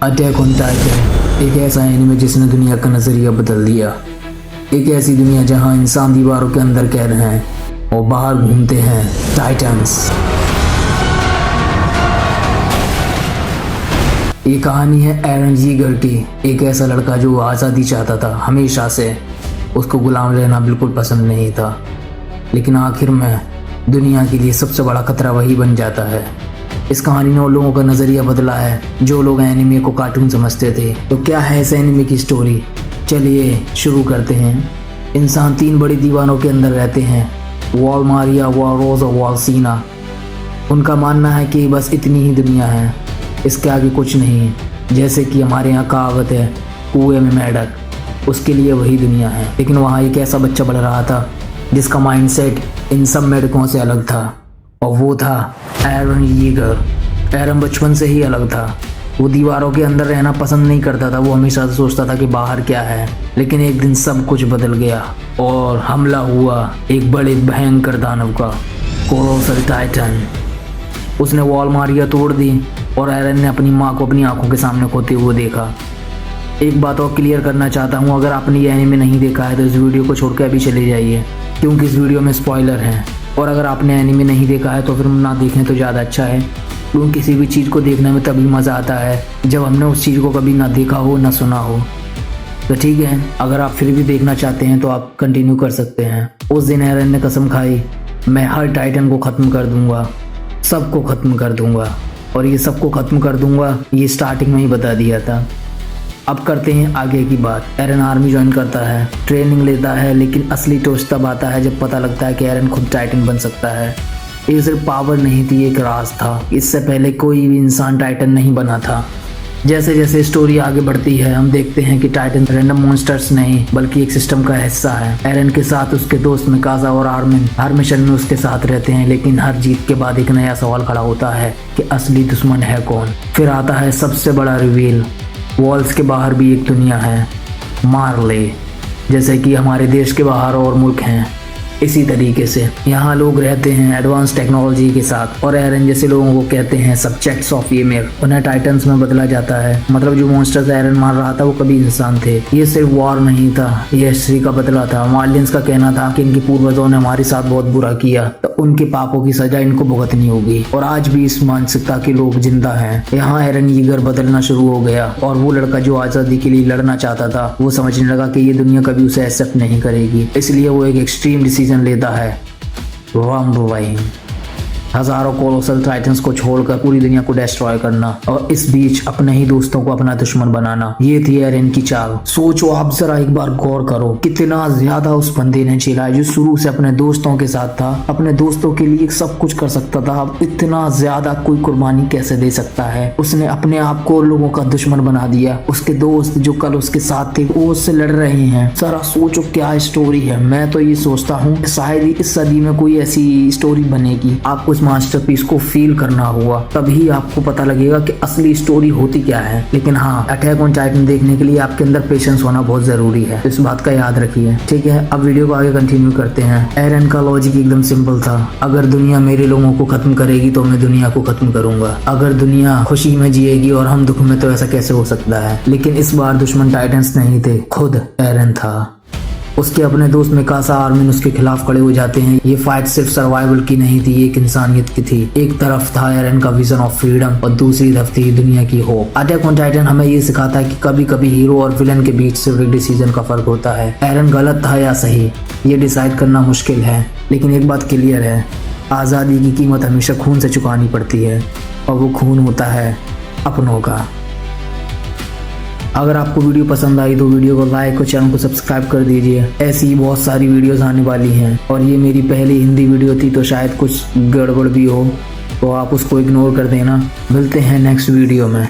Attack on Titan एक ऐसा anime जिसने दुनिया का नज़रिया बदल दिया। एक ऐसी दुनिया जहां इंसान दीवारों के अंदर कैद हैं और बाहर घूमते हैं टाइटन्स। ये कहानी है एरन यीगर की। एक ऐसा लड़का जो आज़ादी चाहता था, हमेशा से उसको गुलाम रहना बिल्कुल पसंद नहीं था, लेकिन आखिर में दुनिया के लिए सबसे बड़ा खतरा वही बन जाता है। इस कहानी ने उन लोगों का नज़रिया बदला है जो लोग एनिमे को कार्टून समझते थे। तो क्या है इस एनिमे की स्टोरी, चलिए शुरू करते हैं। इंसान 3 बड़ी दीवारों के अंदर रहते हैं, वॉल मारिया, वॉल रोज और वॉल सीना। उनका मानना है कि बस इतनी ही दुनिया है, इसके आगे कुछ नहीं है। जैसे कि हमारे यहाँ कहावत है, कुएं में मेंढक, उसके लिए वही दुनिया है। लेकिन वहाँ एक ऐसा बच्चा बढ़ रहा था जिसका माइंडसेट इन सब मेंढकों से अलग था, और वो था एरन यीगर। एरन बचपन से ही अलग था। वो दीवारों के अंदर रहना पसंद नहीं करता था। वो हमेशा से सोचता था कि बाहर क्या है। लेकिन एक दिन सब कुछ बदल गया और हमला हुआ एक बड़े भयंकर दानव का, कोलोसल टाइटन। उसने वॉल मारिया तोड़ दी और एरन ने अपनी माँ को अपनी आंखों के सामने खोते हुए देखा। एक बात और क्लियर करना चाहता हूँ, अगर आपने ये एनिमे नहीं देखा है तो इस वीडियो को छोड़कर अभी चले जाइए, क्योंकि इस वीडियो में स्पॉइलर हैं। और अगर आपने एनिमे नहीं देखा है तो फिर ना देखें तो ज़्यादा अच्छा है, क्योंकि किसी भी चीज़ को देखने में तभी मज़ा आता है जब हमने उस चीज़ को कभी ना देखा हो ना सुना हो। तो ठीक है, अगर आप फिर भी देखना चाहते हैं तो आप कंटिन्यू कर सकते हैं। उस दिन एरन ने कसम खाई, मैं हर टाइटन को ख़त्म कर दूंगा, सबको ख़त्म कर दूंगा। और ये सबको ख़त्म कर दूंगा ये स्टार्टिंग में ही बता दिया था। अब करते हैं आगे की बात। एरन आर्मी ज्वाइन करता है, ट्रेनिंग लेता है, लेकिन असली टोस्ट तब आता है जब पता लगता है कि एरन खुद टाइटन बन सकता है। ये सिर्फ पावर नहीं थी, एक राज था। इससे पहले कोई भी इंसान टाइटन नहीं बना था। जैसे जैसे स्टोरी आगे बढ़ती है हम देखते हैं कि टाइटन रैंडम मॉन्स्टर्स नहीं बल्कि एक सिस्टम का हिस्सा है। एरन के साथ उसके दोस्त मिकाज़ा और आर्मिन हर मिशन में उसके साथ रहते हैं, लेकिन हर जीत के बाद एक नया सवाल खड़ा होता है कि असली दुश्मन है कौन। फिर आता है सबसे बड़ा रिवील, वॉल्स के बाहर भी एक दुनिया है, मार्ले। जैसे कि हमारे देश के बाहर और मुल्क हैं, इसी तरीके से यहाँ लोग रहते हैं एडवांस टेक्नोलॉजी के साथ, और एरन जैसे लोगों को कहते हैं सब्जेक्ट्स ऑफ ईमेल। उन्हें टाइटन्स में बदला जाता है। मतलब जो मॉन्स्टर्स एरन मार रहा था वो कभी इंसान थे। ये सिर्फ वॉर नहीं था, ये हिस्ट्री का बदला था। मार्लियंस का कहना था कि इनके पूर्वजों ने हमारे साथ बहुत बुरा किया, तो उनके पापों की सजा इनको भुगतनी होगी। और आज भी इस मानसिकता के लोग जिंदा हैं। यहाँ एरन यीगर बदलना शुरू हो गया, और वो लड़का जो आज़ादी के लिए लड़ना चाहता था वो समझने लगा कि ये दुनिया कभी उसे एक्सेप्ट नहीं करेगी। इसलिए वो एक एक्सट्रीम डिसीजन लेता है, रम्बलिंग। हजारों कोलोसल टाइटन्स को छोड़कर पूरी दुनिया को डिस्ट्रॉय करना, और इस बीच अपने ही दोस्तों को अपना दुश्मन बनाना। ये थी एरन की चाल। सोचो आप जरा, एक बार गौर करो कितना ज्यादा उस बंदे ने झेला है, जो शुरू से अपने दोस्तों के साथ था, अपने दोस्तों के लिए सब कुछ कर सकता था। अब इतना ज्यादा कोई कुर्बानी कैसे दे सकता है। उसने अपने आप को लोगों का दुश्मन बना दिया। उसके दोस्त जो कल उसके साथ थे वो उससे लड़ रहे हैं। जरा सोचो क्या स्टोरी है। मैं तो ये सोचता हूँ शायद ही इस सदी में कोई ऐसी स्टोरी बनेगी। आपको मास्टरपीस को फील करना हुआ, तभी आपको पता लगेगा कि असली स्टोरी होती क्या है। लेकिन हाँ, अटैक ऑन टाइटन देखने के लिए आपके अंदर पेशेंस होना बहुत जरूरी है, इस बात का याद रखिए। ठीक है, अब वीडियो को आगे कंटिन्यू करते हैं। एरन का लॉजिक एकदम सिंपल था, अगर दुनिया मेरे लोगों को खत्म करेगी तो मैं दुनिया को खत्म करूंगा। अगर दुनिया खुशी में जिएगी और हम दुख में, तो ऐसा कैसे हो सकता है। लेकिन इस बार दुश्मन टाइटन्स नहीं थे, खुद एरन था। उसके अपने दोस्त मिकाज़ा, आर्मिन उसके खिलाफ खड़े हो जाते हैं। ये फाइट सिर्फ सर्वाइवल की नहीं थी, एक इंसानियत की थी। एक तरफ था एरन का विजन ऑफ फ्रीडम और दूसरी तरफ थी दुनिया की होप। अटैक ऑन टाइटन हमें ये सिखाता है कि कभी कभी हीरो और विलन के बीच सिर्फ एक डिसीजन का फर्क होता है। एरन गलत था या सही, ये डिसाइड करना मुश्किल है, लेकिन एक बात क्लियर है, आज़ादी की कीमत हमेशा खून से चुकानी पड़ती है, और वो खून होता है अपनों का। अगर आपको वीडियो पसंद आई तो वीडियो को लाइक और चैनल को सब्सक्राइब कर दीजिए। ऐसी ही बहुत सारी वीडियोस आने वाली हैं, और ये मेरी पहली हिंदी वीडियो थी तो शायद कुछ गड़बड़ भी हो, तो आप उसको इग्नोर कर देना। मिलते हैं नेक्स्ट वीडियो में।